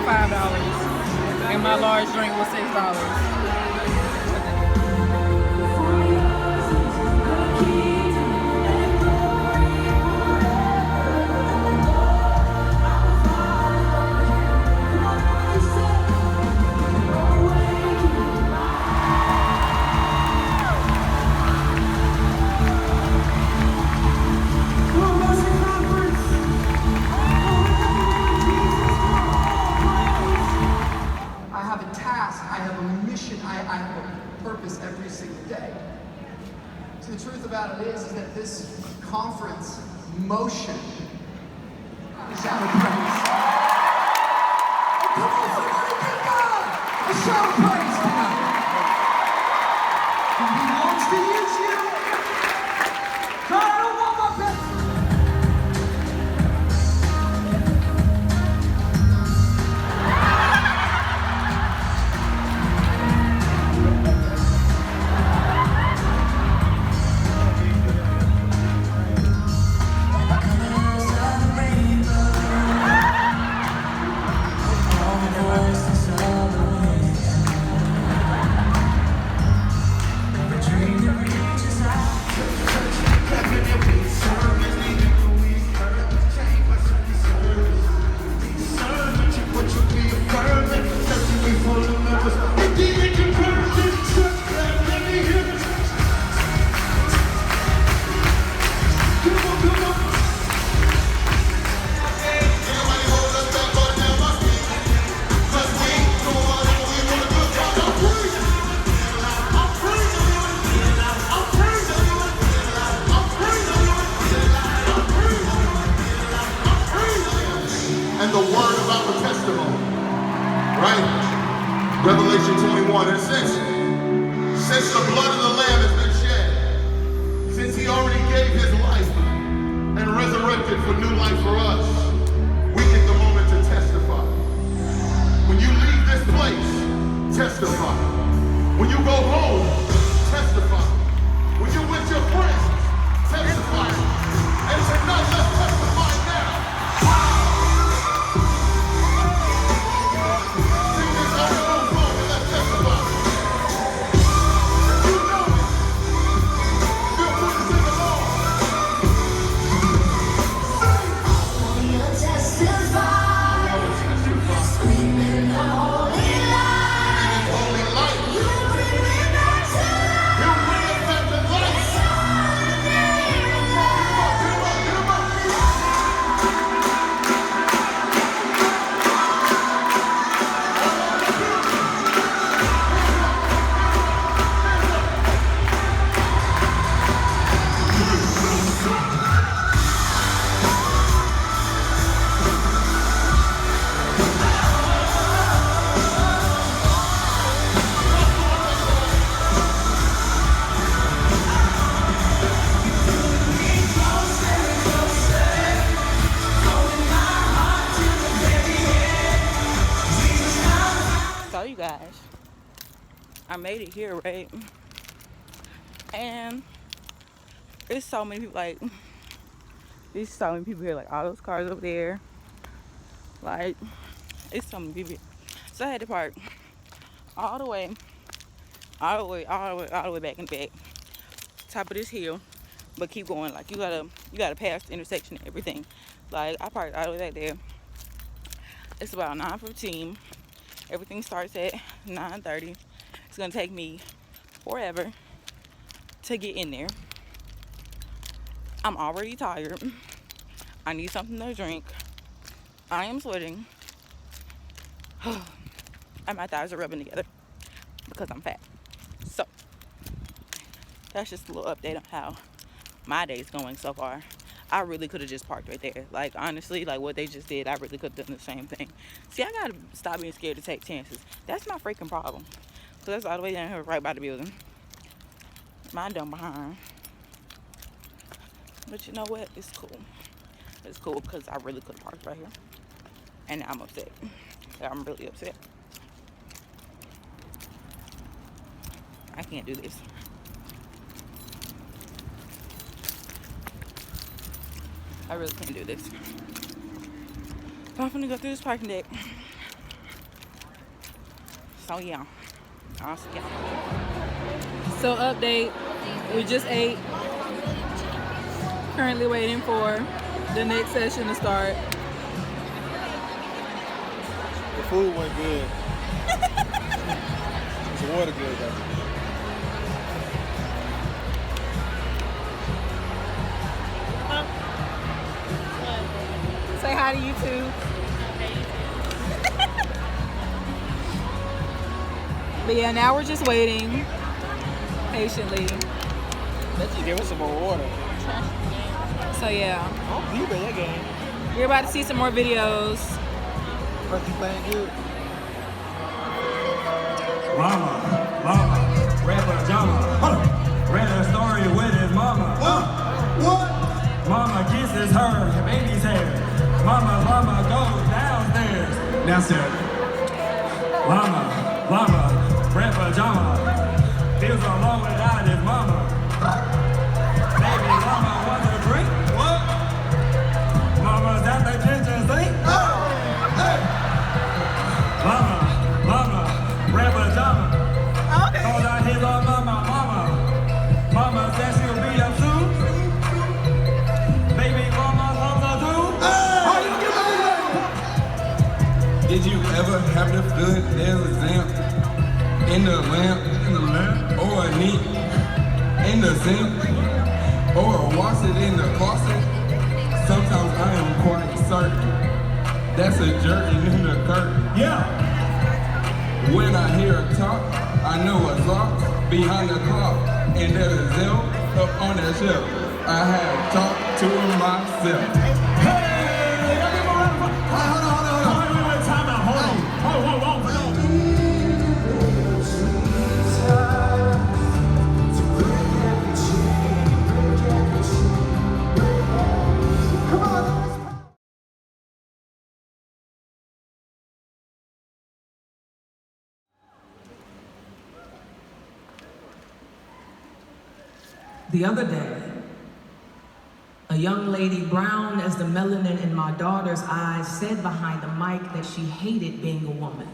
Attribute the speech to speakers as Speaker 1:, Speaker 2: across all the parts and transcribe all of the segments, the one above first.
Speaker 1: $5, and my large drink was $6.
Speaker 2: I have a task, I have a mission, I have a purpose every single day. So the truth about it is that this conference motion is shout of praise. Come on, somebody give God a shout of praise tonight. He wants to use you. God, I don't want my best.
Speaker 3: And the word about the testimony, right? Revelation 21, and since the blood of the Lamb has been shed, since he already gave his life and resurrected for new life for us, we get the moment to testify. When you leave this place, testify. When you go home, testify. When you're with your friends, testify. And tonight, let's testify now.
Speaker 1: So you guys, I made it here, right? And there's so many people, like, there's so many people here, like all those cars over there. Like, it's so many people here. So I had to park all the way back in the back, top of this hill, but keep going. Like, you gotta pass the intersection and everything. Like, I parked all the way back there. It's about 9:15. Everything starts at 9:30. It's gonna take me forever to get in there. I'm already tired. I need something to drink. I am sweating. And my thighs are rubbing together because I'm fat. So that's just a little update on how my day's going so far. I really could have just parked right there. Like, honestly, like what they just did, I really could have done the same thing. See, I gotta stop being scared to take chances. That's my freaking problem. So that's all the way down here right by the building. My dumb behind. But you know what? It's cool. It's cool because I really could have parked right here. And I'm upset. I'm really upset. I can't do this. I really can't do this. But I'm gonna go through this parking deck. So yeah, I'll see y'all.
Speaker 4: So update, we just ate. Currently waiting for the next session to start.
Speaker 5: The food went good. The water good though.
Speaker 4: Say hi to YouTube. But yeah, now we're just waiting patiently.
Speaker 5: Let's just give us some more water.
Speaker 4: So yeah,
Speaker 5: I don't believe in that game.
Speaker 4: we're about to see some more videos.
Speaker 5: First playing good.
Speaker 6: Mama, red pajama. Read a story with his mama.
Speaker 3: What?
Speaker 6: Mama kisses her baby's hair. Mama goes downstairs. Downstairs. Mama, red pajama. Feels alone without his mama. Baby mama wants a drink. What? Mama's at the kitchen sink. Mama, red pajama. Called out his own mama. Mama said she'll be up soon. Baby mama loves her too.
Speaker 7: Did you ever have the feeling there's a lamp in the lamp, or a neat in the zinc, or a washer in the closet? Sometimes I am quite certain that's a jerking in the curtain.
Speaker 6: Yeah.
Speaker 7: When I hear a talk, I know what's locked behind the clock, and there's a Zell up on that shelf. I have talked to myself.
Speaker 8: The other day, a young lady brown as the melanin in my daughter's eyes said behind the mic that she hated being a woman.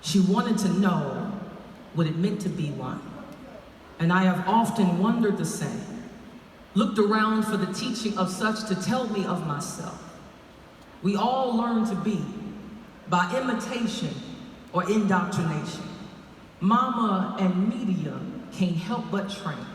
Speaker 8: She wanted to know what it meant to be one. And I have often wondered the same, looked around for the teaching of such to tell me of myself. We all learn to be by imitation or indoctrination. Mama and media can't help but train.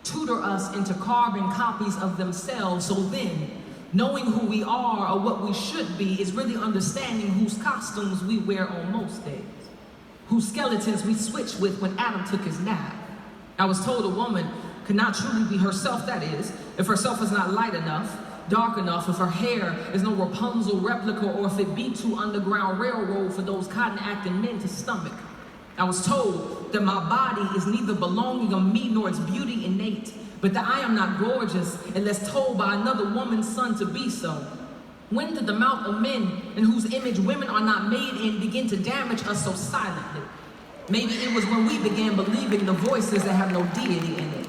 Speaker 8: Tutor us into carbon copies of themselves, so then knowing who we are or what we should be is really understanding whose costumes we wear on most days, whose skeletons we switch with when Adam took his nap. I was told a woman could not truly be herself, that is, if herself is not light enough, dark enough, if her hair is no Rapunzel replica, or if it be too Underground Railroad for those cotton-acting men to stomach. I was told that my body is neither belonging of me nor its beauty innate, but that I am not gorgeous unless told by another woman's son to be so. When did the mouth of men in whose image women are not made in begin to damage us so silently? Maybe it was when we began believing the voices that have no deity in it.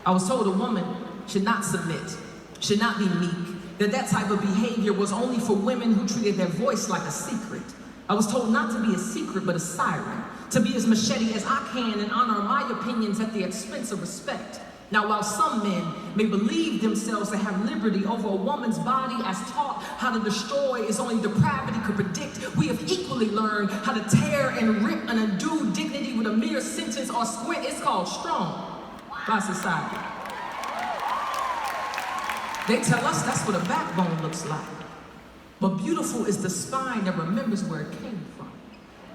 Speaker 8: I was told a woman should not submit, should not be meek, that type of behavior was only for women who treated their voice like a secret. I was told not to be a secret, but a siren, to be as machete as I can and honor my opinions at the expense of respect. Now, while some men may believe themselves to have liberty over a woman's body as taught how to destroy as only depravity could predict, we have equally learned how to tear and rip and undo dignity with a mere sentence or squint. It's called strong by society. They tell us that's what a backbone looks like. But beautiful is the spine that remembers where it came from,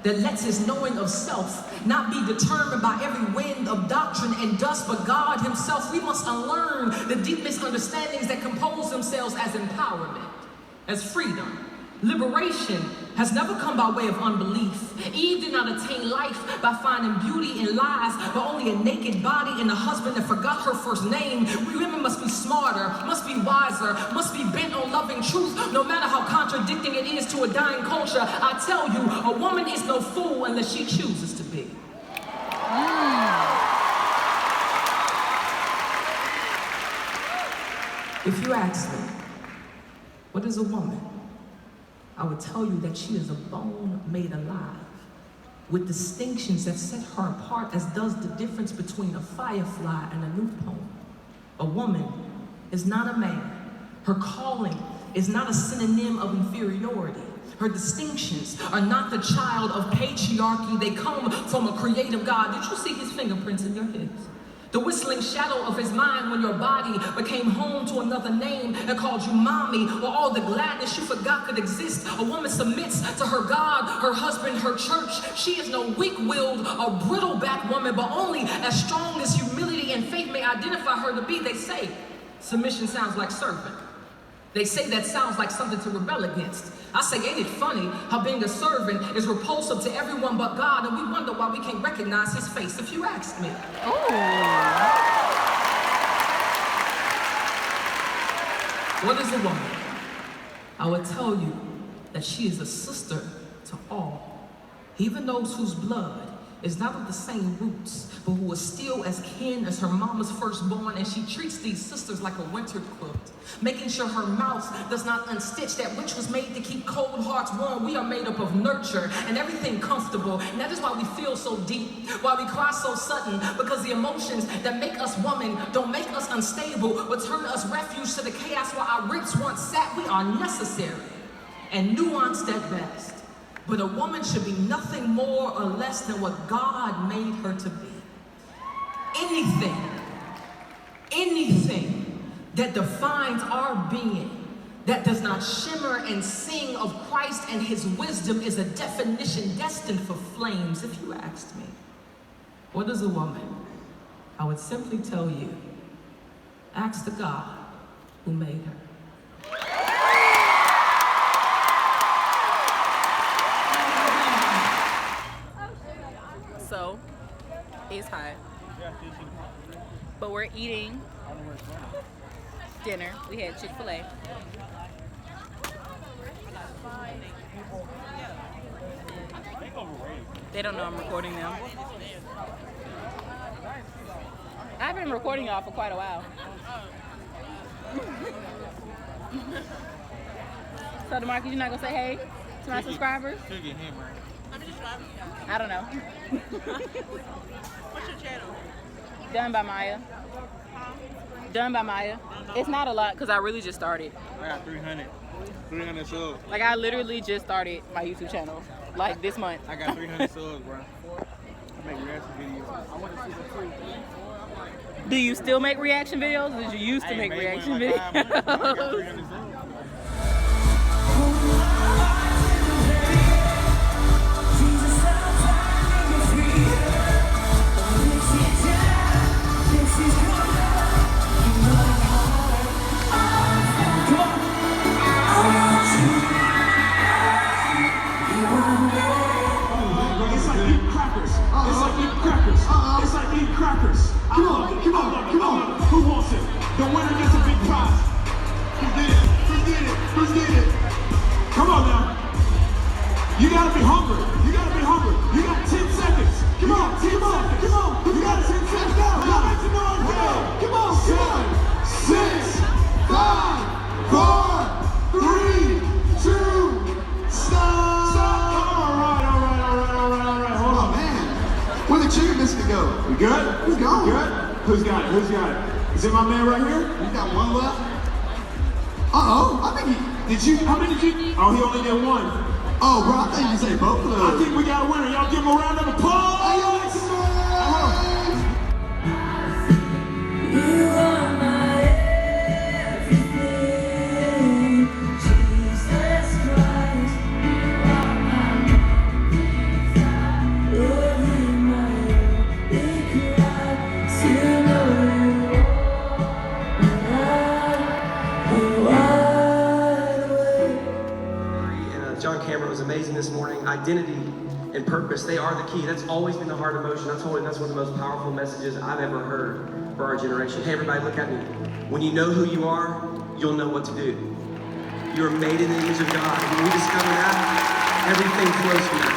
Speaker 8: that lets his knowing of self not be determined by every wind of doctrine and dust, but God himself. We must unlearn the deep misunderstandings that compose themselves as empowerment, as freedom. Liberation has never come by way of unbelief. Eve did not attain life by finding beauty in lies, but only a naked body and a husband that forgot her first name. We women must be smarter, must be wiser, must be bent on loving truth, no matter how contradicting it is to a dying culture. I tell you, a woman is no fool unless she chooses to be. If you ask me, what is a woman? I would tell you that she is a bone made alive. with distinctions that set her apart as does the difference between a firefly and a new poem. A woman is not a man. Her calling is not a synonym of inferiority. Her distinctions are not the child of patriarchy. They come from a creative God. Did you see his fingerprints in your hips? The whistling shadow of his mind when your body became home to another name and called you mommy, or all the gladness you forgot could exist. A woman submits to her God, her husband, her church. She is no weak-willed or brittle-backed woman, but only as strong as humility and faith may identify her to be. They say submission sounds like servant. They say that sounds like something to rebel against. I say, ain't it funny how being a servant is repulsive to everyone but God, and we wonder why we can't recognize his face, if you asked me. What is a woman? I would tell you that she is a sister to all, even those whose blood is not of the same roots, but who is still as kin as her mama's firstborn, and she treats these sisters like a winter quilt, making sure her mouth does not unstitch that which was made to keep cold hearts warm. We are made up of nurture and everything comfortable, and that is why we feel so deep, why we cry so sudden, because the emotions that make us woman don't make us unstable, but turn us refuge to the chaos where our ribs once sat. We are necessary and nuanced at best. But a woman should be nothing more or less than what God made her to be. Anything that defines our being, that does not shimmer and sing of Christ and his wisdom, is a definition destined for flames. If you asked me, what is a woman? I would simply tell you, ask the God who made her.
Speaker 1: So, it's hot. But we're eating dinner. We had Chick-fil-A. They don't know I'm recording them. I've been recording y'all for quite a while. So, DeMarcus, you're not gonna say hey to my subscribers? I don't know.
Speaker 9: What's your channel?
Speaker 1: Done by Maya. Done by Maya. It's not a lot because I really just started.
Speaker 5: I got 300 subs.
Speaker 1: Like, I literally just started my YouTube channel, like, this month.
Speaker 5: I got 300 subs, bro. I make reaction videos. I want to see some free.
Speaker 1: Do you still make reaction videos? Or did you used to make reaction videos?
Speaker 5: I got 300 subs.
Speaker 6: Who wants it? The winner gets a big prize.
Speaker 3: Who's did it? Who's did it? Who's did it?
Speaker 6: Come on now. You gotta be hungry. You gotta be hungry. You got 10 seconds. Come on, 10 seconds. Come on. You got 10 seconds. Go. Make some noise. Come on. 7, 6, 5, 4, 3, 2, stop. All right. Hold on,
Speaker 2: man. Where the chicken biscuit go?
Speaker 6: We good?
Speaker 2: Who's going?
Speaker 6: Good? Who's got it? Who's got it? Is it my man right here?
Speaker 2: You got one left? Uh-oh, I think
Speaker 6: How many did you? Oh, he only did one.
Speaker 2: Oh, bro, I think you say both of those.
Speaker 6: I think we got a winner. Y'all give him a round of applause.
Speaker 2: Hey, yo, make some noise.
Speaker 10: You are my everything, Jesus Christ. You are my Lord, in my big cry to know you
Speaker 11: And John Cameron was amazing this morning. Identity and purpose, they are the key. That's always been the heart of Motion. I told him that's one of the most powerful messages I've ever heard for our generation. Hey, everybody, look at me. When you know who you are, you'll know what to do. You're made in the image of God. When we discover that, everything flows from that.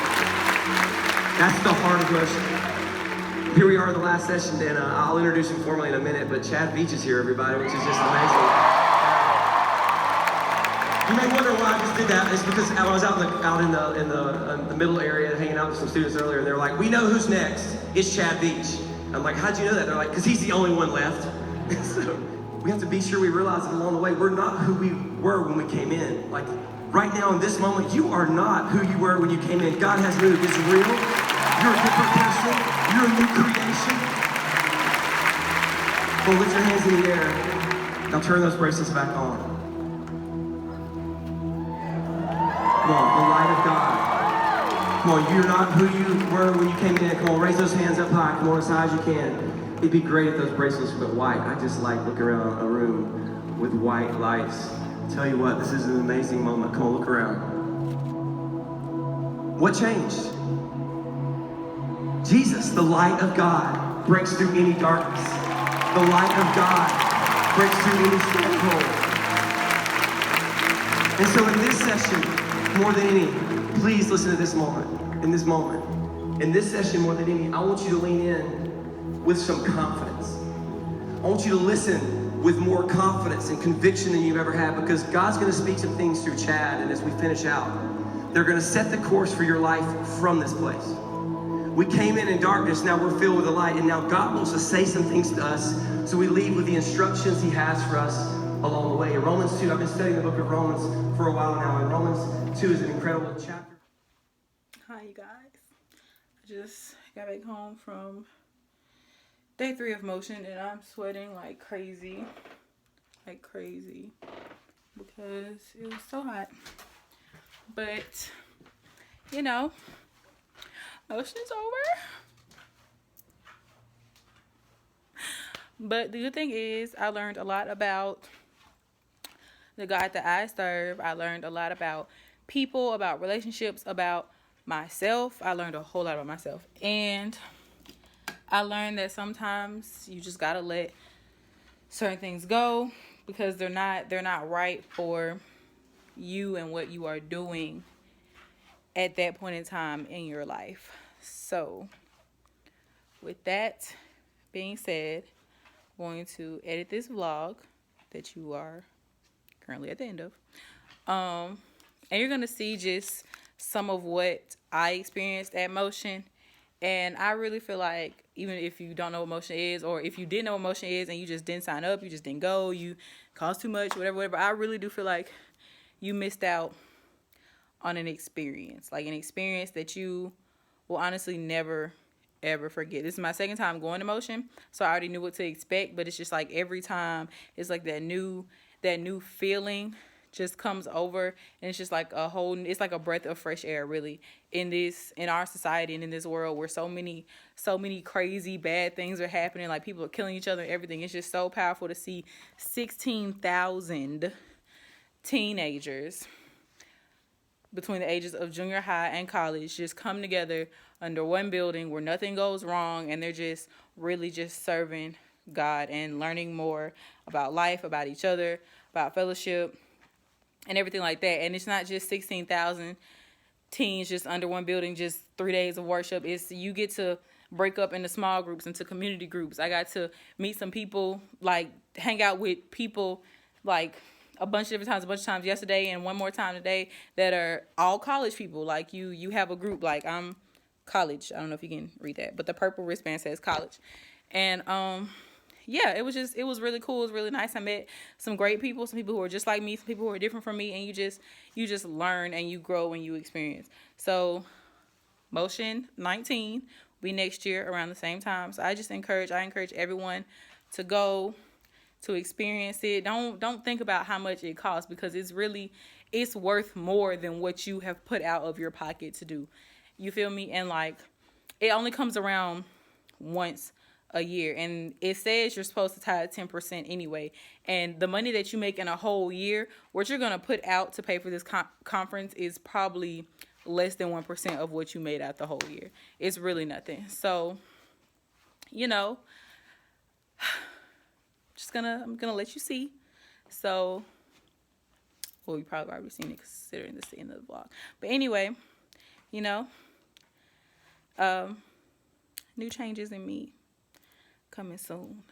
Speaker 11: That's the heart of Motion. Here we are in the last session, and I'll introduce him formally in a minute, but Chad Beach is here, everybody, which is just amazing. You may wonder why I just did that. It's because I was out in the middle area hanging out with some students earlier, and they're like, "We know who's next. It's Chad Beach." I'm like, "How'd you know that?" They're like, "Because he's the only one left." So we have to be sure we realize that along the way, we're not who we were when we came in. Like right now in this moment, you are not who you were when you came in. God has moved. It's real. You're a different person. You're a new creation. Well, lift your hands in the air. Now turn those bracelets back on. Come on, the light of God. Come on, you're not who you were when you came in. Come on, raise those hands up high. Come on, as high as you can. It'd be great if those bracelets were white. I just like looking around a room with white lights. Tell you what, this is an amazing moment. Come on, look around. What changed? Jesus, the light of God, breaks through any darkness. The light of God breaks through any stronghold. And so in this session, more than any, please listen to this moment. In this session, more than any, I want you to lean in with some confidence. I want you to listen with more confidence and conviction than you've ever had, because God's going to speak some things through Chad, and as we finish out, they're going to set the course for your life from this place. We came in darkness, now we're filled with the light, and now God wants to say some things to us, so we leave with the instructions he has for us along the way. In Romans 2, I've been studying the book of Romans for a while now, and Romans 2 is an incredible chapter.
Speaker 1: Hi, you guys. I just got back home from day 3 of motion, and I'm sweating like crazy, because it was so hot. But, you know, motion's over. But the good thing is I learned a lot about the God that I serve. I learned a lot about people, about relationships, about myself. I learned a whole lot about myself. And I learned that sometimes you just gotta let certain things go, because they're not right for you and what you are doing at that point in time in your life. So with that being said, I'm going to edit this vlog that you are currently at the end of, and you're gonna see just some of what I experienced at Motion. And I really feel like, even if you don't know what Motion is, or if you didn't know what Motion is and you just didn't sign up, you just didn't go, you cost too much, whatever, I really do feel like you missed out on an experience, like an experience that you will honestly never ever forget. This is my second time going to Motion, so I already knew what to expect, but it's just like every time it's like that new feeling just comes over, and it's just like it's like a breath of fresh air, really, in our society and in this world where so many crazy bad things are happening, like people are killing each other and everything. It's just so powerful to see 16,000 teenagers between the ages of junior high and college just come together under one building where nothing goes wrong, and they're just really just serving God and learning more about life, about each other, about fellowship, and everything like that. And it's not just 16,000 teens just under one building, just 3 days of worship. It's you get to break up into small groups, into community groups. I got to meet some people, like hang out with people like a bunch of times yesterday and one more time today, that are all college people. Like you have a group, like I'm college. I don't know if you can read that, but the purple wristband says college. And yeah, it was really cool. It was really nice. I met some great people, some people who are just like me, some people who are different from me, and you just learn and you grow and you experience. So Motion 19 will be next year around the same time. So I encourage everyone to go, to experience it. Don't think about how much it costs, because it's worth more than what you have put out of your pocket to do. You feel me? And like, it only comes around once a year, and it says you're supposed to tithe 10% anyway, and the money that you make in a whole year, what you're going to put out to pay for this conference is probably less than 1% of what you made out the whole year. It's really nothing. So, you know, I'm gonna let you see. So, well, you probably already seen it considering this the end of the vlog, but anyway, you know, new changes in me coming soon.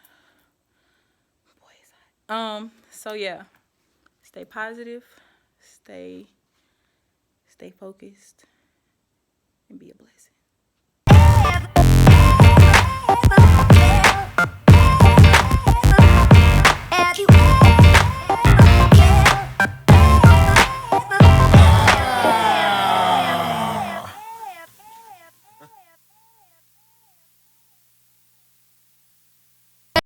Speaker 1: Boy, is hot. So yeah, stay positive, stay focused, and be a blessing.